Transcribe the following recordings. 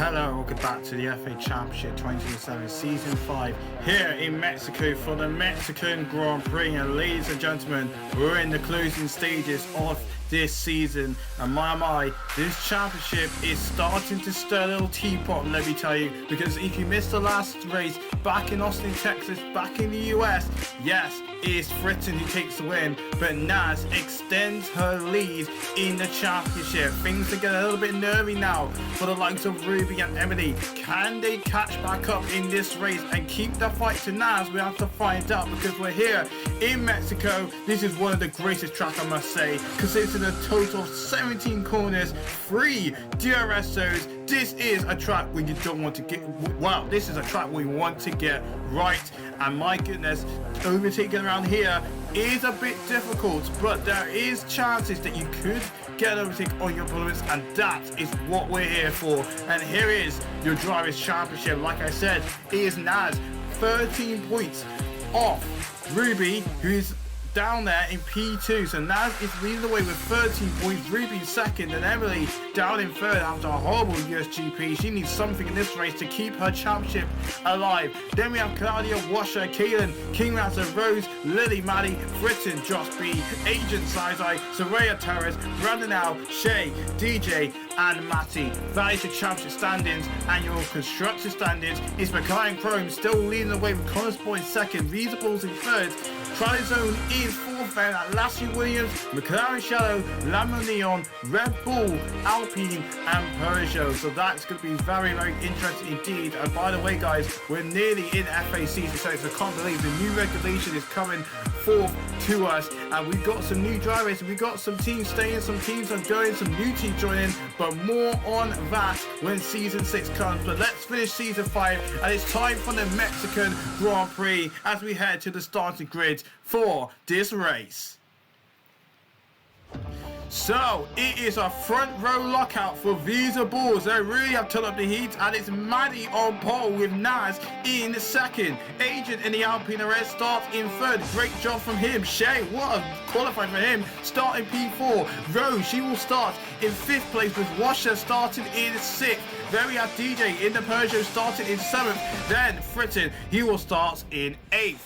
Hello, welcome back to the FA Championship 2027 Season 5 here in Mexico for the Mexican Grand Prix. And ladies and gentlemen, we're in the closing stages of this season, and my, this championship is starting to stir a little teapot, let me tell you, because if you missed the last race back in Austin, Texas, back in the US, yes, it is Fritton who takes the win, but Naz extends her lead in the championship. Things are getting a little bit nervy now for the likes of Ruby and Emily. Can they catch back up in this race and keep the fight to Naz? We have to find out, because we're here in Mexico. This is one of the greatest tracks, I must say, consisting of a total of 17 corners, 3 DRS zones. This is a track where you don't want to get, well, this is a track we want to get right. And my goodness, overtaking around here is a bit difficult, but there is chances that you could get an overtake on your opponents, and that is what we're here for. And here is your Drivers' Championship. Like I said, it is Naz 13 points off Ruby, who's down there in P2. So Naz is leading the way with 13 points, Ruby second, and Emily down in third after a horrible USGP. She needs something in this race to keep her championship alive. Then we have Claudia, Washer, Kaylin, King Razor, Rose, Lily, Maddie, Fritton, Josh B, Agent Sizai, Soraya Terrace, Brandon Al, Shay, DJ, and Matty. That is your championship standings, and your constructor standings is McLaren Chrome still leading the way with Connors Boy second, Visa Balls in third, Trizone is fourth, then at Lassie Williams, McLaren Shadow, Lambo Neon, Red Bull, Alpine, and Peugeot. So that's going to be very, very interesting indeed. And by the way, guys, we're nearly in FA season 6. I can't believe the new regulation is coming forth to us, and we've got some new drivers, we've got some teams staying, some teams are going, some new teams joining, but more on that when season 6 comes. But let's finish season 5, and it's time for the Mexican Grand Prix as we head to the starting grid for this race. So it is a front row lockout for Visa Bulls. They really have turned up the heat, and it's Maddie on pole with Naz in second. Agent in the Alpine Red starts in third. Great job from him. Shay, what a qualifying for him, starting P4. Rose, she will start in 5th place with Washer starting in 6th. Then we have DJ in the Peugeot starting in 7th. Then Fritton, he will start in 8th.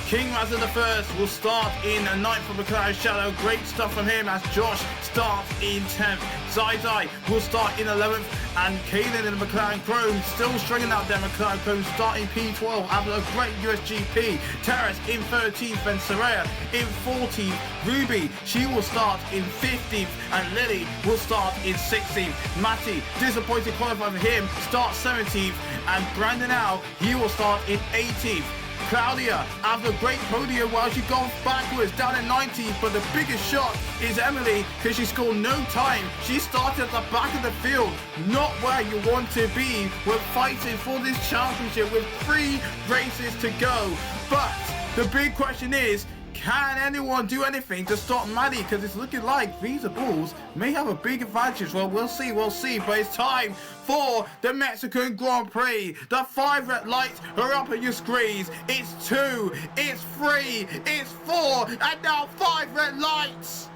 King Razor the First will start in 9th for McLaren Shadow. Great stuff from him as Josh starts in 10th. Zai will start in 11th, and Kaylin in the McLaren Chrome still stringing out their McLaren Chrome starting P12 after a great USGP. Terrace in 13th, and Soraya in 14th. Ruby, she will start in 15th, and Lily will start in 16th. Matty, disappointing qualifying for him, starts 17th, and Brandon Al, he will start in 18th. Claudia, after a great podium while she goes backwards down in 19th, but the biggest shot is Emily because she scored no time. She started at the back of the field, not where you want to be. We're fighting for this championship with 3 races to go. But the big question is, can anyone do anything to stop Maddie? Because it's looking like Visa Bulls may have a big advantage. Well, we'll see. But it's time for the Mexican Grand Prix. The 5 red lights are up on your screens. It's 2, it's 3, it's 4, and now 5 red lights.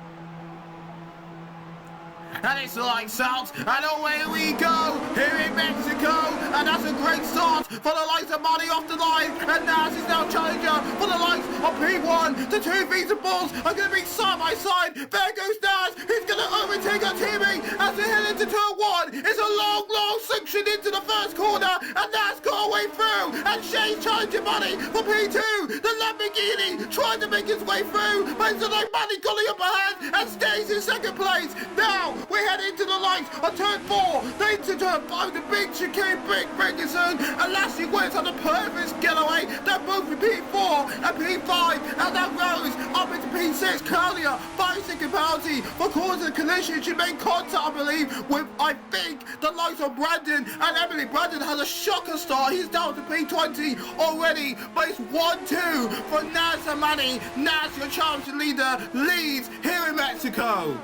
And it's lights out, and away we go here in Mexico, and that's a great start for the likes of Maddie off the line, and Naz is now challenger for the likes of P1. The 2 Visa Bulls are going to be side by side. There goes Naz, who's going to overtake her teammate as they head into turn 1. It's a long section into the first corner, and Naz got away through, and Shay's challenging Maddie for P2. The Lamborghini trying to make his way through, but it's like Maddie got the upper hand and stays in 2nd place. Now we head into the lights on turn 4, then to turn 5, the big chicane, big Ferguson, and Lassie wins on the perfect getaway. They're both in P4 and P5, and that Rose up into P6. Claudia, 5-second penalty for causing a collision. She made contact, I believe, with, I think, the likes of Brandon and Emily. Brandon has a shocker start. He's down to P20 already, but it's 1-2 for Naz and Manny. Naz, your championship leader, leads here in Mexico.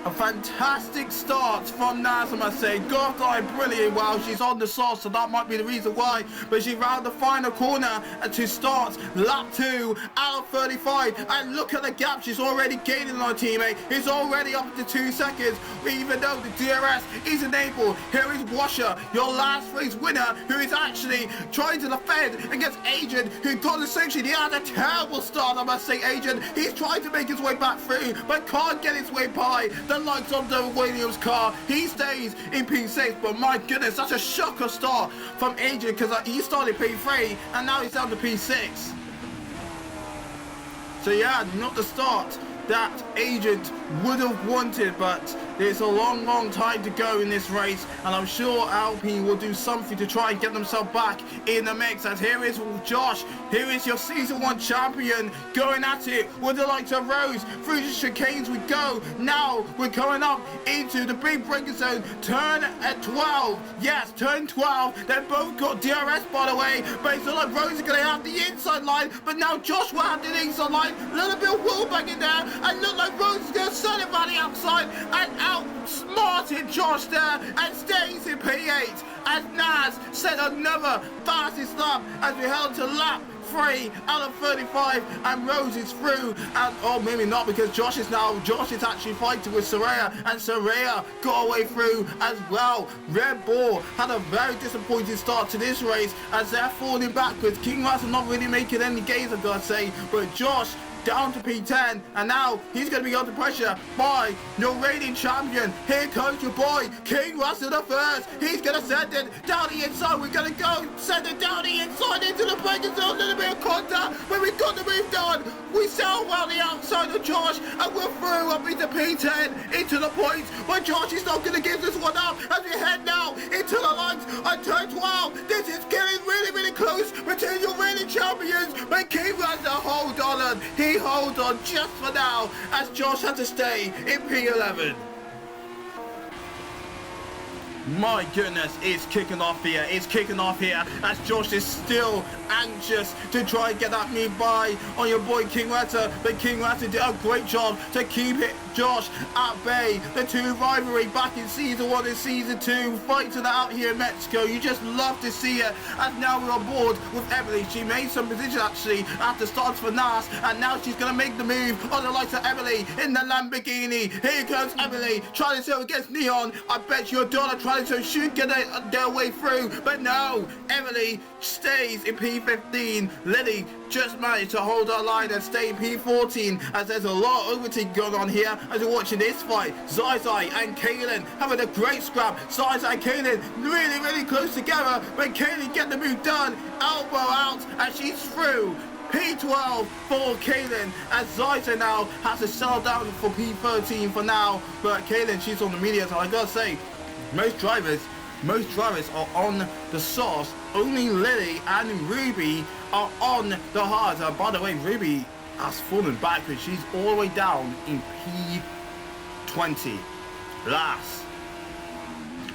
A fantastic start from Naz, I must say. Got going brilliant while she's on the sauce, so that might be the reason why. But she round the final corner to start lap 2 out of 35. And look at the gap she's already gaining on her teammate. It's already up to 2 seconds, even though the DRS is enabled. Here is Washer, your last race winner, who is actually trying to defend against Agent, who got essentially, he had a terrible start, I must say. Agent, he's trying to make his way back through, but can't get his way by the likes of the Williams car. He stays in P6, but my goodness, that's a shocker start from Agent, because he started P3 and now he's down to P6. So yeah, not the start that Agent would have wanted, but there's a long time to go in this race, and I'm sure Alpine will do something to try and get themselves back in the mix. As here is Josh, here is your season 1 champion, going at it with the likes of Rose. Through the chicanes we go. Now we're coming up into the big braking zone, turn at 12. Yes, turn 12. They both got DRS, by the way, but it's not like Rose is going to have the inside line, but now Josh will have the inside line. A little bit of wheel back in there, and look like Rose is going to send it by the outside and outsmarted Josh there, and stays in P8 as Naz set another fastest lap as we head to lap 3 out of 35, and Rose is through, and oh, maybe not, because Josh is actually fighting with Soraya, and Soraya got away through as well. Red Bull had a very disappointing start to this race as they're falling backwards. King Russell not really making any gains, I've got to say, but Josh down to P10, and now he's going to be under pressure by your reigning champion. Here comes your boy King Russell the first. He's going to send it down the inside. We're going to go send it down the inside into the braking zone. A little bit of contact, but we've got the move done. We sail well the outside of Josh, and we're through up into P10 into the points, but Josh is not going to give this one up as we head now into the lines on turn 12. This is getting really close between your reigning champions, but King Russell hold on. He holds on just for now as Josh has to stay in P11. My goodness, it's kicking off here. It's kicking off here as Josh is still anxious to try and get that move by on your boy King Ratter. But King Ratter did a great job to keep it Josh at bay. The two rivalry back in season 1 and season 2 fighting out here in Mexico. You just love to see it. And now we're on board with Emily. She made some position actually after starts for Nas, and now she's going to make the move on the likes of Emily in the Lamborghini. Here comes Emily trying to sail against Neon. I bet your daughter trying to shoot get their way through, but no, Emily stays in P15. Lily just managed to hold her line and stay in P14 as there's a lot of overtaking going on here as we're watching this fight. Zai and Kaylin having a great scrap. Zai and Kaylin really close together, but Kaylin get the move done, elbow out, and she's through. P12 for Kaylin as Zaita now has to settle down for P13 for now, but Kaylin, she's on the medium, so I gotta say, most drivers are on the sauce. Only Lily and Ruby are on the hard. By the way, Ruby has fallen backwards. She's all the way down in P20.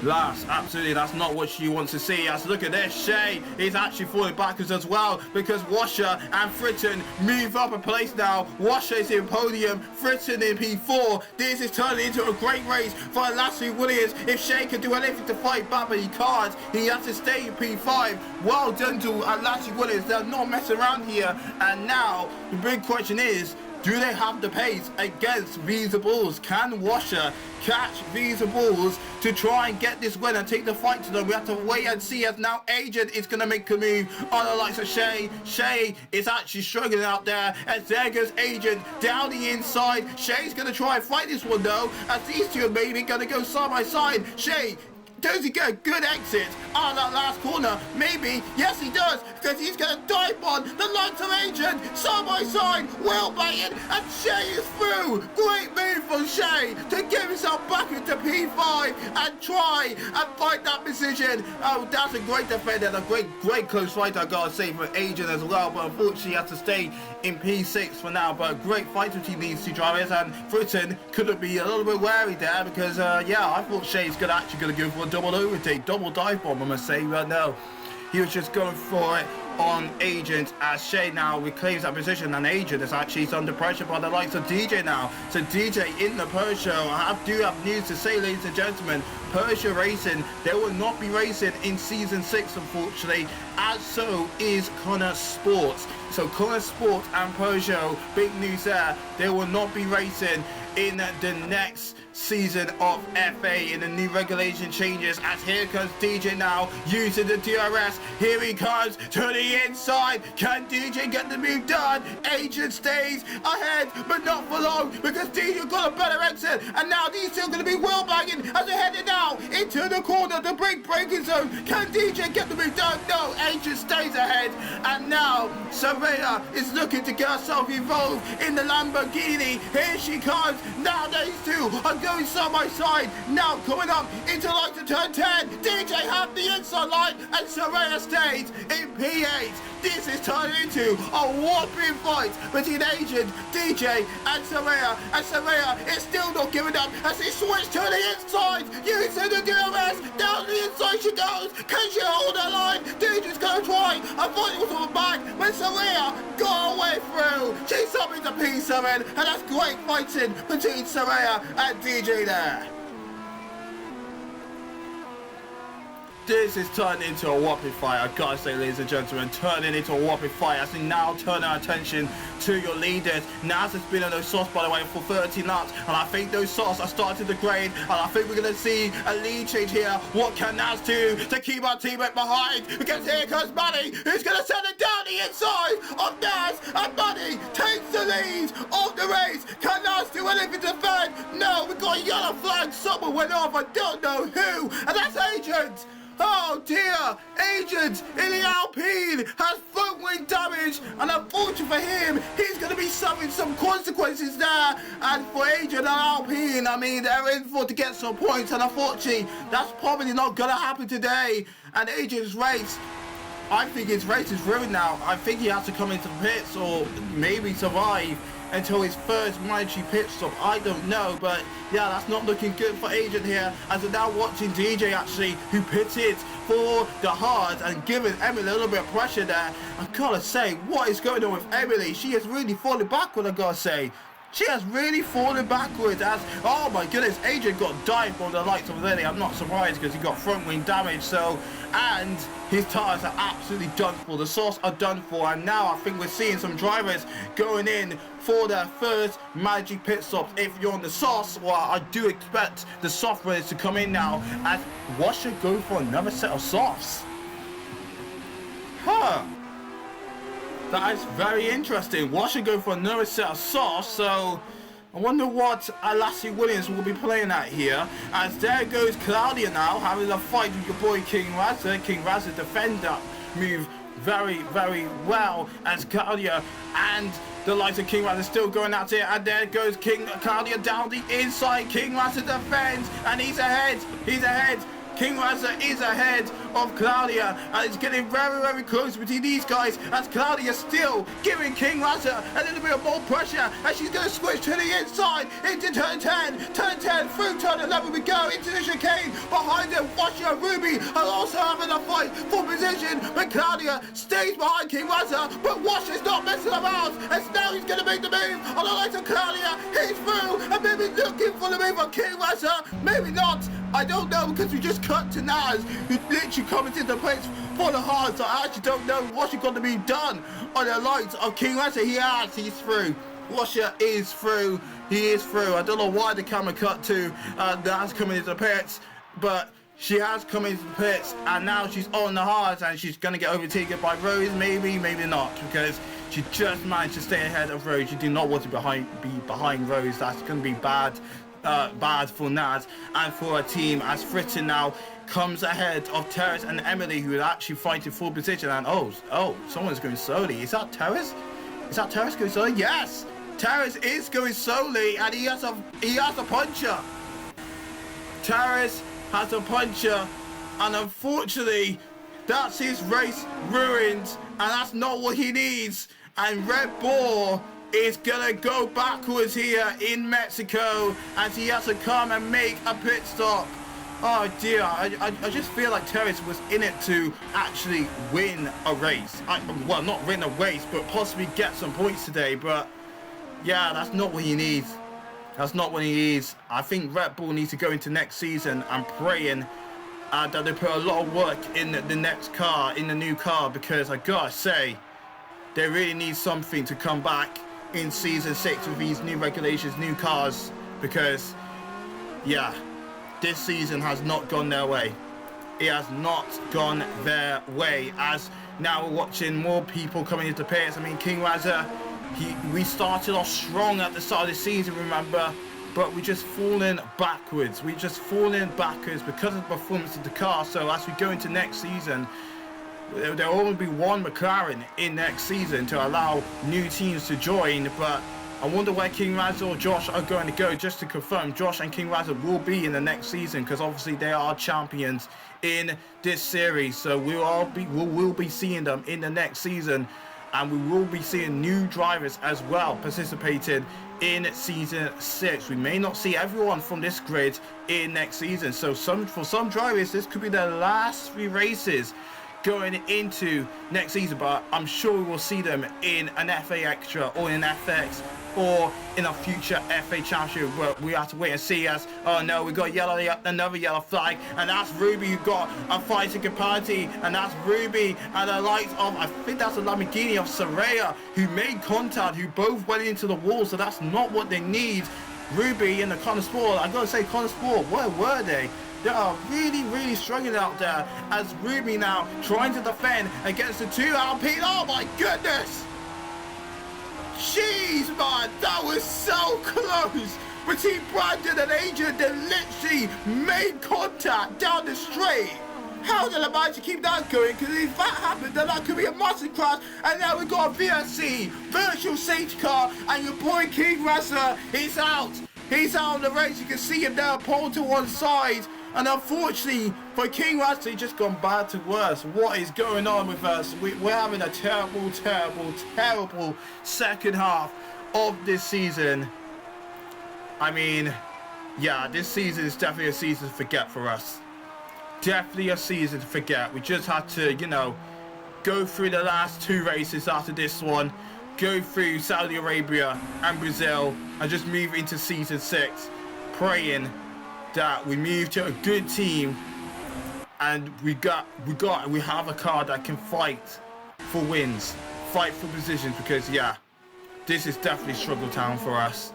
Last, absolutely, that's not what she wants to see. As look at this, Shay is actually falling backwards as well because Washer and Fritton move up a place now. Washer is in podium, Fritton in P4. This is turning into a great race for Lassie Williams. If Shay can do anything to fight back, but he can't, he has to stay in P5. Well done to Lassie Williams. They're not messing around here. And now the big question is, do they have the pace against Visa Bulls? Can Washer catch Visa Bulls to try and get this win and take the fight to them? We have to wait and see, as now Agent is going to make a move on the likes of Shay. Shay is actually struggling out there as there goes Agent down the inside. Shay's going to try and fight this one though, as these two are maybe going to go side by side. Shay, does he get a good exit out of that last corner? Maybe. Yes, he does, because he's going to dive on the likes of Agent side by side, wheel baiting, and Shay is through. Great move from Shay to get himself back into P5 and try and fight that position. Oh, that's a great defender and a great close fight, I gotta say, for Agent as well, but unfortunately he has to stay in P6 for now. But a great fight between these two drivers, and Fritton could be a little bit wary there because yeah, I thought Shay's actually going to go for a double overtake, double dive bomb, I must say, but no, he was just going for it on Agent as Shay now reclaims that position, and Agent is actually under pressure by the likes of DJ now. So DJ in the Porsche. I do have news to say, ladies and gentlemen. Porsche Racing, they will not be racing in season 6, unfortunately, as so is Connor Sports. So Connor Sports and Porsche, big news there, they will not be racing in the next season of FA in the new regulation changes. As here comes DJ now using the DRS. Here he comes to the inside. Can DJ get the move done? Agent stays ahead, but not for long, because DJ got a better exit, and now he's still going to be wheel banging as they're heading now into the corner, the big braking zone. Can DJ get the move done? No, Agent stays ahead, and now Saraya is looking to get herself involved in the Lamborghini. Here she comes. Now these two are going side by side. Now coming up into like the turn 10. DJ have the inside line, and Saraya stays in P8. This is turning into a whopping fight between Agent, DJ, and Saraya is still not giving up as he switched to the inside, using the DRS. Down the inside she goes. Can she hold her line? DJ's gonna try. I thought it was on the back, but Saraya got her way through. She's up into P7, and that's great fighting between Saraya and DJ there. This is turning into a whopping fight. I gotta say, ladies and gentlemen, turning into a whopping fight as we now turn our attention to your leaders. Naz has been on those softs, by the way, for 13 laps, and I think those softs are starting to degrade, and I think we're gonna see a lead change here. What can Naz do to keep our teammate behind? Because here comes Buddy, who's gonna send it down the inside of Naz, and Buddy takes the lead of the race. Can Naz do anything to defend? No, we got a yellow flag. Someone went off. I don't know who, and that's Agent. Oh dear, Agent in the Alpine has front wing damage, and unfortunately for him, he's going to be suffering some consequences there. And for Agent and Alpine, I mean, they're in for to get some points, and unfortunately, that's probably not going to happen today. And Agent's race, I think his race is ruined now. I think he has to come into the pits or maybe survive until his first mandatory pit stop. I don't know, but yeah, that's not looking good for Agent here, as we're now watching DJ actually, who pitted for the hard and giving Emily a little bit of pressure there. I gotta say, what is going on with Emily? She has really fallen backward, I gotta say. She has really fallen backwards as, oh my goodness, Agent got dived on the lights of Lily. I'm not surprised because he got front wing damage, so, and his tyres are absolutely done for. The sauce are done for, and now I think we're seeing some drivers going in for their first magic pit stops. If you're on the sauce, well, I do expect the soft runners to come in now as Washer go for another set of softs. Huh. That is very interesting. Washer go for another set of softs, so I wonder what Lassie Williams will be playing at here. As there goes Claudia now, having a fight with your boy King Razza. King Razza defend that move very, very well, as Claudia and the likes of King Razza still going out here. And there goes Claudia down the inside. King Razza defends, and he's ahead. He's ahead. King Razza is ahead of Claudia, and it's getting very, very close between these guys, as Claudia still giving King Razza a little bit of more pressure, and she's going to switch to the inside into turn 10, through turn 11 we go, into the chicane. Behind them, Washer and Ruby are also having a fight for position, but Claudia stays behind King Razza, but Washer's not messing about, and now he's going to make the move on the likes of Claudia. He's through, and maybe looking for the move on King Razza, maybe not, I don't know, because we just cut to Naz, who literally coming into the place for the hard, so I actually don't know what's going to be done on the lights of King Razza. He's through. Washer is through. He is through. I don't know why the camera cut to Naz coming into the pits, but she has come into the pits, and now she's on the hards, and she's going to get overtaken by Rose, maybe not, because she just managed to stay ahead of Rose. She did not want to be behind Rose. That's going to be bad for Naz and for her team, as Fritten now comes ahead of Terrace and Emily, who are actually fighting for position. And oh, someone's going slowly. Is that Terrace? Is that Terrace going slowly? Yes, Terrace is going slowly, and he has a puncher. Terrace has a puncher, and unfortunately, that's his race ruined, and that's not what he needs. And Red Bull is gonna go backwards here in Mexico, as he has to come and make a pit stop. Oh dear, I just feel like Terrace was in it to actually win a race. Well, not win a race, but possibly get some points today. But yeah, that's not what he needs. That's not what he needs. I think Red Bull needs to go into next season and praying that they put a lot of work in the next car, in the new car, because I gotta say, they really need something to come back in season 6 with these new regulations, new cars, because yeah, this season has not gone their way. It has not gone their way, as now we're watching more people coming into pits. I mean, King Razor, we started off strong at the start of the season, remember, but we just fallen backwards. We just fallen backwards because of the performance of the car. So as we go into next season, there will only be one McLaren in next season to allow new teams to join. But I wonder where King Razor or Josh are going to go. Just to confirm, Josh and King Razor will be in the next season, because obviously they are champions in this series. So we'll be seeing them in the next season, and we will be seeing new drivers as well participating in season 6. We may not see everyone from this grid in next season. So for some drivers, this could be their last 3 races going into next season, but I'm sure we will see them in an FA Extra or in FX or in a future FA Championship. But we have to wait and see, as oh no, we got another yellow flag, and that's Ruby who got a fighting penalty, and that's Ruby and the likes of, I think that's a Lamborghini of Saraya, who made contact, who both went into the wall. So that's not what they need. Ruby and the Motorsport, I gotta say, Motorsport, where were they? They are really struggling out there, as Ruby now trying to defend against the 2 Alpine. Oh my goodness! Jeez, man, that was so close between Brandon and Adrian. They literally made contact down the straight. How did I manage to keep that going? Because if that happened, then that could be a massive crash. And now we got a VSC, virtual safety car, and your boy King Razor, he's out. He's out on the race. You can see him there, pulled to one side. And unfortunately for King Razor, he's just gone bad to worse. What is going on with us? We're having a terrible second half of this season. I mean, yeah, this season is definitely a season to forget for us. Definitely a season to forget. We just had to, you know, go through the last 2 races after this one, go through Saudi Arabia and Brazil, and just move into season 6, praying that we move to a good team, and we have a car that can fight for wins, fight for positions, because yeah, this is definitely struggle town for us.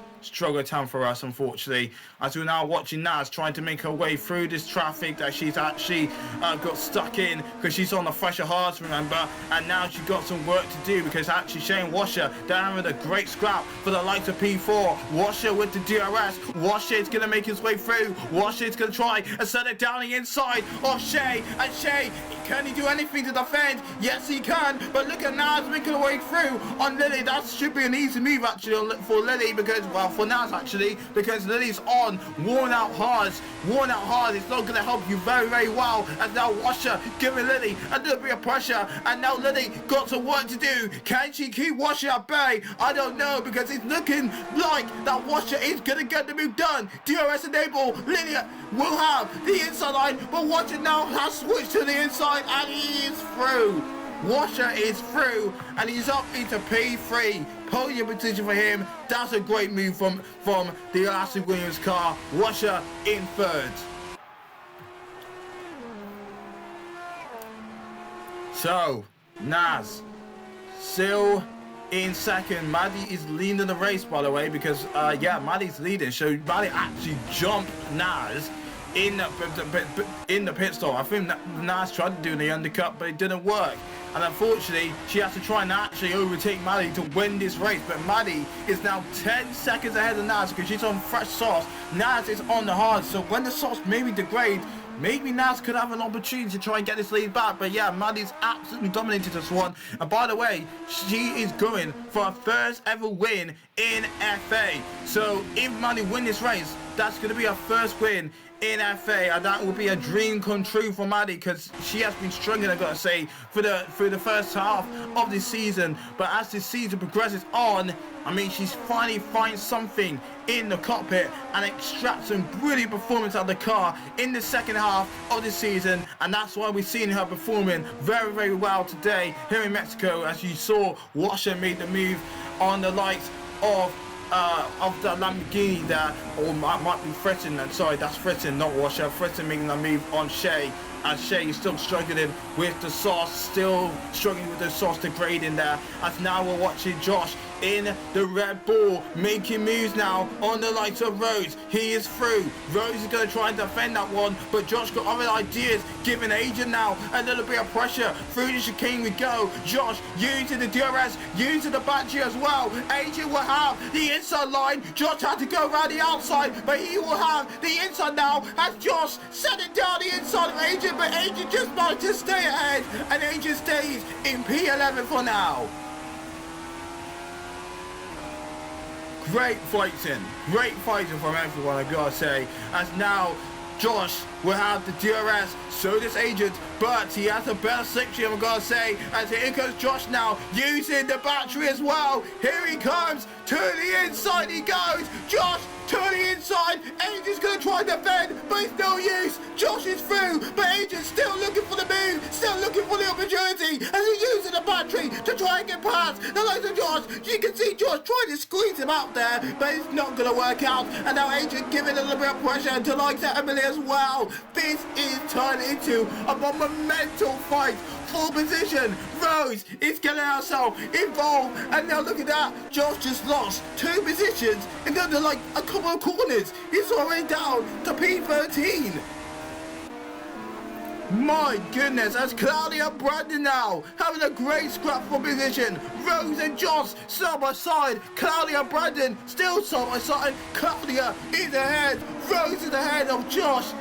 Unfortunately, as we're now watching Naz trying to make her way through this traffic that she's actually got stuck in, because she's on the fresher hards, remember, and now she's got some work to do, because actually Shane Washer down with a great scrap for the likes of P4. Washer with the DRS. Washer is going to make his way through. Washer is going to try and set it down the inside of Shay, and Shay, can he do anything to defend? Yes, he can, but look at Naz making her way through on Lily. That should be an easy move actually for Lily, because, well, for Naz actually, because Lily's on worn out hards. It's not going to help you very well, as now Washer giving Lily a little bit of pressure, and now Lily got some work to do. Can she keep Washer at bay? I don't know, because it's looking like that Washer is going to get the move done. DRS enable. Lily will have the inside line, but Washer now has switched to the inside, and he is through. Washer is through, and he's up into P3. Podium position for him. That's a great move from the Aston Williams car. Washer in 3rd. So, Naz still in 2nd. Maddie is leading the race, by the way, because yeah, Maddie's leading. So Maddie actually jumped Naz in the pit stop. I think Naz tried to do the undercut, but it didn't work. And unfortunately, she has to try and actually overtake Maddie to win this race. But Maddie is now 10 seconds ahead of Naz, because she's on fresh sauce. Naz is on the hard. So when the sauce maybe degrade, maybe Naz could have an opportunity to try and get this lead back. But yeah, Maddie's absolutely dominated this one. And by the way, she is going for her first ever win in FA. So if Maddie wins this race, that's going to be her first win in FA, and that will be a dream come true for Maddie, because she has been struggling, I gotta say, through the first half of this season. But as this season progresses on, I mean, she's finally finds something in the cockpit and extracts some brilliant performance out of the car in the second half of the season, and that's why we're seeing her performing very, very well today here in Mexico. As you saw, Washer made the move on the likes of the Lamborghini there, or might be Fritton, and sorry, that's Fritton, not Washer. Fritton making the move on Shea, and Shea is still struggling with the sauce, degrading there. As now we're watching Josh in the Red Bull making moves now on the likes of Rose. He is through. Rose is going to try and defend that one, but Josh got other ideas, giving Agent now a little bit of pressure. Through the chicane we go. Josh using the DRS, using the battery as well. Agent will have the inside line. Josh had to go around the outside, but he will have the inside now as Josh setting down the inside of Agent, but Agent just managed to stay ahead, and Agent stays in P11 for now. Great fighting from everyone, I gotta say, as now Josh will have the DRS, so does Agent, but he has a better slipstream, I'm gonna say, as here comes Josh now, using the battery as well. Here he comes, to the inside he goes, Josh to the inside, Agent's gonna try and defend, but it's no use. Josh is through, but Agent's still looking for the move, still looking for the opportunity, as he's using the battery to try and get past the likes of Josh. You can see Josh trying to squeeze him out there, but it's not gonna work out, and now Agent giving a little bit of pressure to likes of Emily as well. This is turned into a monumental fight for position. Rose is getting herself involved, and now look at that, Josh just lost 2 positions in under like a couple of corners. He's already down to P13. My goodness, as Claudia Brandon now having a great scrap for position. Rose and Josh side by side. Claudia Brandon still side by side. Claudia is ahead. Rose is ahead of Josh.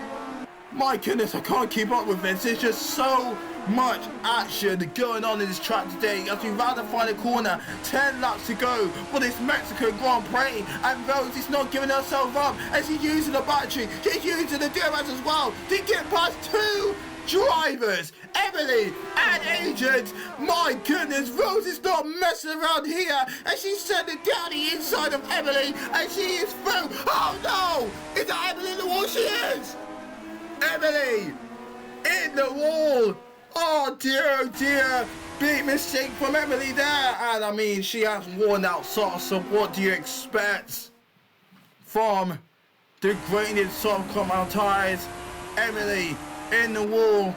My goodness, I can't keep up with this. It's just so much action going on in this track today as we round the final corner. 10 laps to go for this Mexico Grand Prix, and Rose is not giving herself up as she's using the battery. She's using the DRS as well to get past 2 drivers, Emily and Agent. My goodness, Rose is not messing around here, and she's sending down the inside of Emily, and she is through. Oh no! Is that Emily in the wall? She is! Emily in the wall. Oh dear, big mistake from Emily there, and I mean, she has worn out socks, so what do you expect from the graded soft compound tires? Emily in the wall,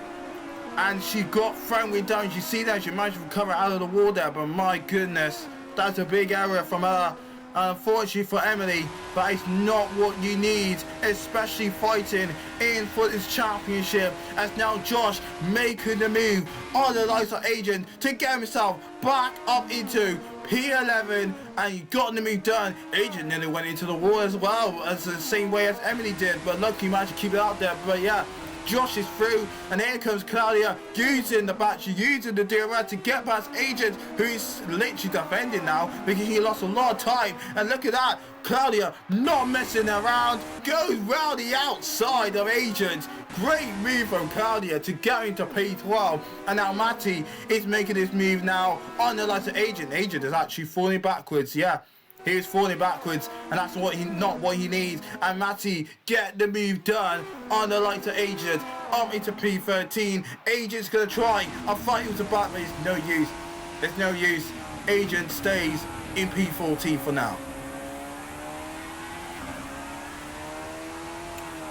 and she got thrown with down. You see that she managed to recover out of the wall there, but my goodness, that's a big error from her. Unfortunately for Emily, but it's not what you need, especially fighting in for this championship. As now Josh making the move on the likes of Agent to get himself back up into P11, and he got the move done. Agent nearly went into the wall as well, as the same way as Emily did, but luckily he managed to keep it out there. But yeah, Josh is through, and here comes Claudia using the battery, using the DRS to get past Agent, who is literally defending now because he lost a lot of time. And look at that, Claudia not messing around, goes round the outside of Agent. Great move from Claudia to get into P12, and now Matty is making his move now on the likes of Agent. Agent is actually falling backwards, yeah. He is falling backwards, and that's not what he needs. And Matty get the move done on the likes of Agent up into P13. Agent's gonna try a fight with the back, but it's no use. It's no use. Agent stays in P14 for now.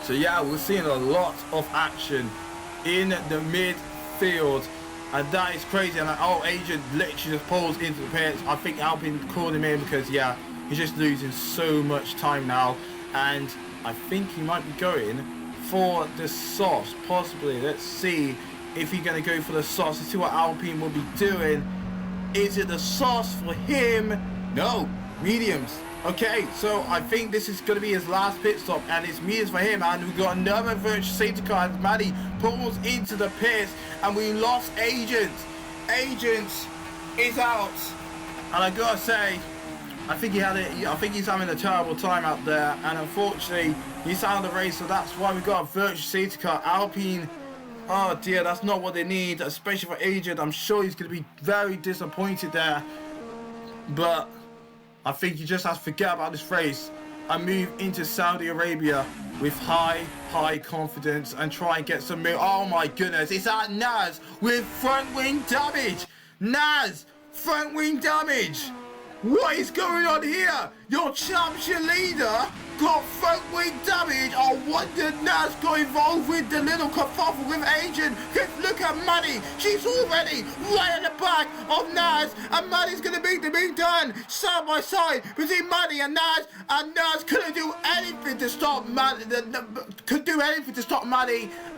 So yeah, we're seeing a lot of action in the midfield, and that is crazy. And Agent literally just pulls into the pits. I think Alpine called him in because yeah, he's just losing so much time now, and I think he might be going for the sauce, possibly. Let's see if he's going to go for the sauce. Let's see what Alpine will be doing. Is it the sauce for him? No, mediums. Okay, so I think this is going to be his last pit stop, and it's mediums for him. And we've got another virtual safety car as Maddie pulls into the pits, and we lost Agent. Agent is out, and I gotta say, I think he's having a terrible time out there, and unfortunately he's out of the race, so that's why we got a virtual safety car. Alpine, oh dear, that's not what they need, especially for Adrian. I'm sure he's going to be very disappointed there, but I think he just has to forget about this race and move into Saudi Arabia with high confidence and try and get some oh my goodness, it's at Naz with front wing damage. Naz, front wing damage. What is going on here? Your championship leader got front wing damage. I wonder Naz got involved with the little kerfuffle with Agent. Look at Maddie. She's already right at the back of Naz, and Maddie's going to beat the big done side by side between Maddie and Naz couldn't do anything to stop Maddie.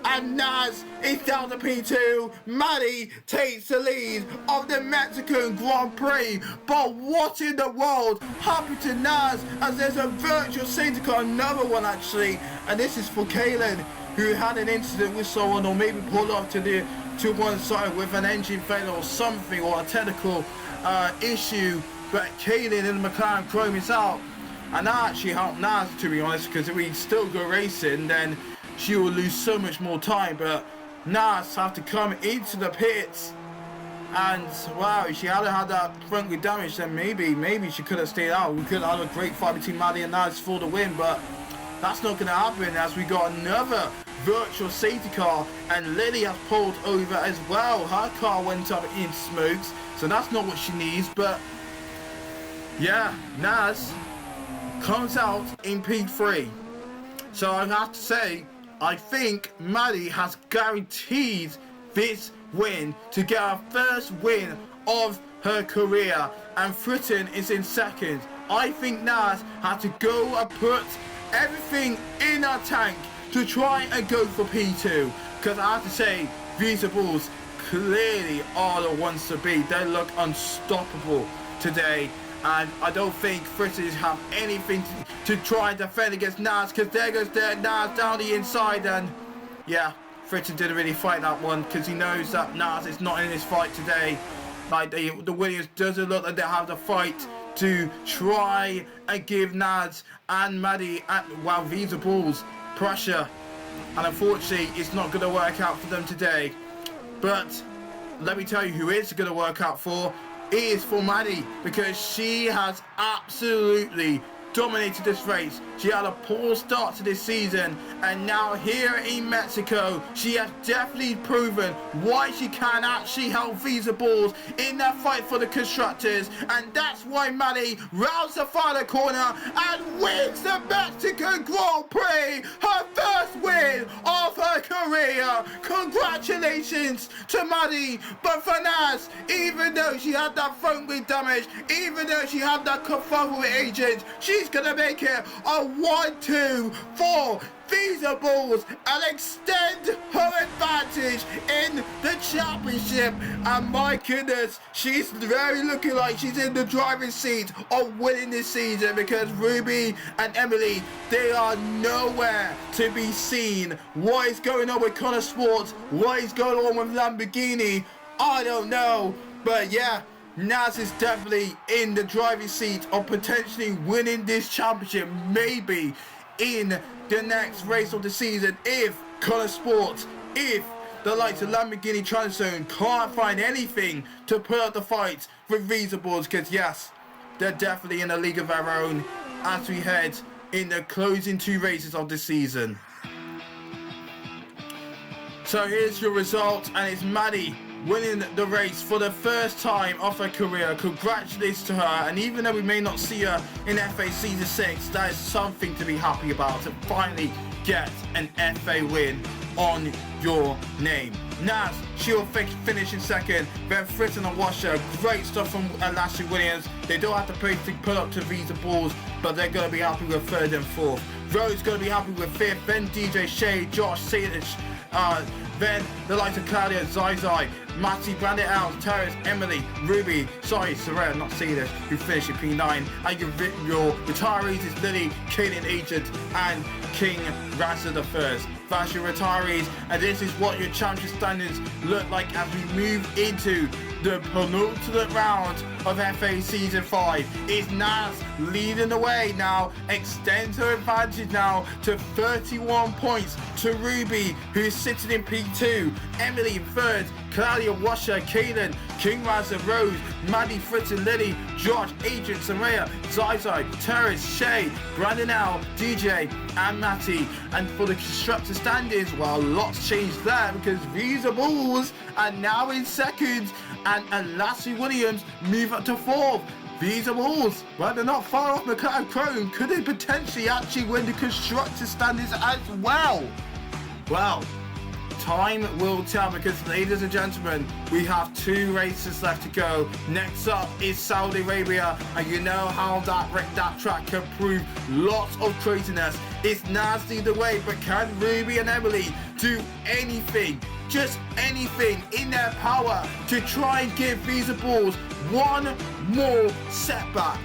And Naz is down to P2. Maddie takes the lead of the Mexican Grand Prix. But what in the world happened to Naz, as there's a virtual safety car, another one actually, and this is for Kaylin, who had an incident with someone, or maybe pulled off to one side with an engine failure or something, or a technical issue. But Kaylin in the McLaren Chrome is out, and that actually helped Naz, to be honest, because if we still go racing, then she will lose so much more time. But Naz have to come into the pits, and wow, if she hadn't had that front wing damage, then maybe she could have stayed out. We could have had a great fight between Maddie and Naz for the win, but that's not going to happen, as we got another virtual safety car, and Lily has pulled over as well. Her car went up in smokes, so that's not what she needs. But yeah, Naz comes out in P3. So I have to say, I think Maddie has guaranteed this win to get her first win of her career, and Fritton is in second. I think Naz had to go and put everything in her tank to try and go for P2, because I have to say, Visa Bulls clearly are the ones to beat. They look unstoppable today, and I don't think Fritters have anything to try and defend against Naz, because there goes Naz down the inside. And yeah, Fritter didn't really fight that one, because he knows that Naz is not in this fight today. Like the Williams doesn't look like they have the fight to try and give Naz and Maddie Visa Bulls pressure, and unfortunately it's not going to work out for them today. But let me tell you who it's going to work out for. It is for Maddie, because she has absolutely dominated this race. She had a poor start to this season, and now here in Mexico, she has definitely proven why she can actually help Visa Bulls in their fight for the constructors, and that's why Maddie rounds the final corner and wins the Mexican Grand Prix, her first win of her career. Congratulations to Maddie. But for Naz, even though she had that front wing damage, even though she had that kerfuffle with Agent, she's gonna make it a 1-2 for Visa Bulls and extend her advantage in the championship. And my goodness, she's very looking like she's in the driving seat of winning this season, because Ruby and Emily, they are nowhere to be seen. What is going on with Motorsport? What is going on with Lamborghini? I don't know, but yeah, Naz is definitely in the driving seat of potentially winning this championship, maybe in the next race of the season, if Motorsport, if the likes of Lamborghini Transzone can't find anything to put up the fight with Visa Bulls, because yes, they're definitely in a league of their own as we head in the closing two races of the season. So here's your result, and it's Maddie winning the race for the first time of her career. Congratulations to her, and even though we may not see her in FA Season 6, that is something to be happy about, to finally get an FA win on your name. Naz, she will finish in second, then Fritton and Washer, great stuff from Lashley Williams. They don't have to put up to Visa Bulls, but they're going to be happy with third and fourth. Rowe's going to be happy with fifth, then DJ Shea, Josh Sadich, then the likes of Claudia, Zai, Matty, Bandit Out, Terrace, Emily, Ruby, Sarah, not Cedar, who finished at P9. And your retirees is Lily, Kaylin Agent, and King Razza the First. That's your retirees, and this is what your championship standings look like as we move into the penultimate round of FA Season 5 is Naz leading the way now, extends her advantage now to 31 points to Ruby, who's sitting in P2, Emily in third, Claudia Washer, Kaylin, King Raza, Rose, Maddie, Fritz and Lily, George, Adrian, Samaya, Zai, Terrace, Shay, Brandon L, DJ and Matty. And for the constructor standings, well, lots changed there because Visa Bulls are now in second and Lassie Williams move up to fourth. Visa Bulls, well, they're not far off McLaren Chrome. Could they potentially actually win the constructor standings as well? Well, time will tell because, ladies and gentlemen, we have 2 races left to go. Next up is Saudi Arabia, and you know how that track can prove lots of craziness. It's nasty the way, but can Ruby and Emily do anything, just anything in their power to try and give Visa Bulls one more setback?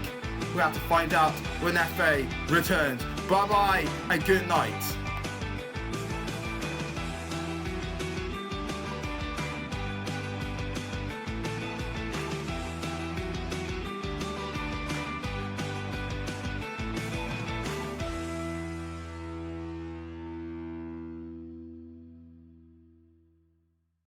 We have to find out when FA returns. Bye bye and good night.